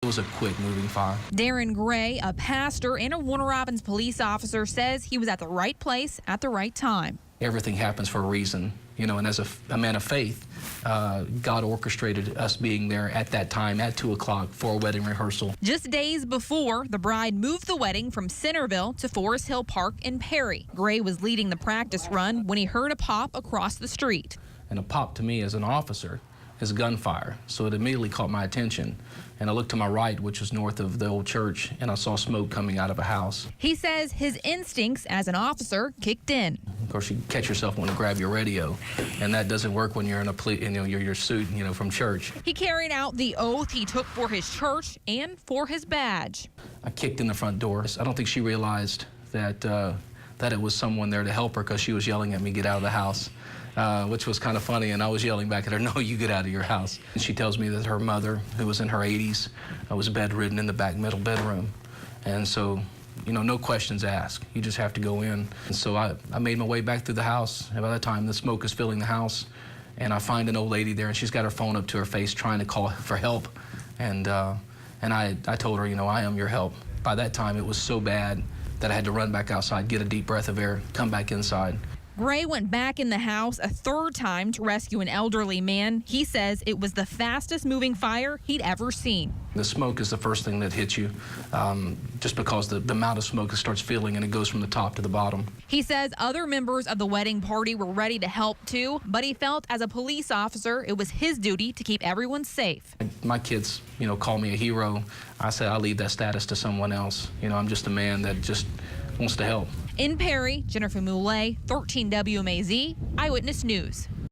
It was a quick moving fire. Darren Gray, a pastor and a Warner Robins police officer, says he was at the right place at the right time. Everything happens for a reason, and as a man of faith, God orchestrated us being there at that time at 2 o'clock for a wedding rehearsal. Just days before, the bride moved the wedding from Centerville to Forest Hill Park in Perry. Gray was leading the practice run when he heard a pop across the street. And a pop to me as an officer is gunfire, so it immediately caught my attention. And I looked to my right, which was north of the old church, and I saw smoke coming out of a house. He says his instincts as an officer kicked in. Of course, you catch yourself wanting to grab your radio, and that doesn't work when you're in your suit, from church. He carried out the oath he took for his church and for his badge. I kicked in the front door. I don't think she realized that it was someone there to help her, because she was yelling at me, "Get out of the house." Which was kind of funny, and I was yelling back at her, "No, you get out of your house." And she tells me that her mother, who was in her 80s, was bedridden in the back middle bedroom. And so, no questions asked. You just have to go in. And so I made my way back through the house, and by that time the smoke is filling the house, and I find an old lady there, and she's got her phone up to her face trying to call for help. And I told her, I am your help. By that time it was so bad that I had to run back outside, get a deep breath of air, come back inside. Gray went back in the house a third time to rescue an elderly man. He says it was the fastest moving fire he'd ever seen. The smoke is the first thing that hits you, just because the amount of smoke starts filling, and it goes from the top to the bottom. He says other members of the wedding party were ready to help too, but he felt as a police officer it was his duty to keep everyone safe. My kids, call me a hero. I say I leave that status to someone else. I'm just a man that just wants to help. In Perry, Jennifer Moulliet, 13 WMAZ, Eyewitness News.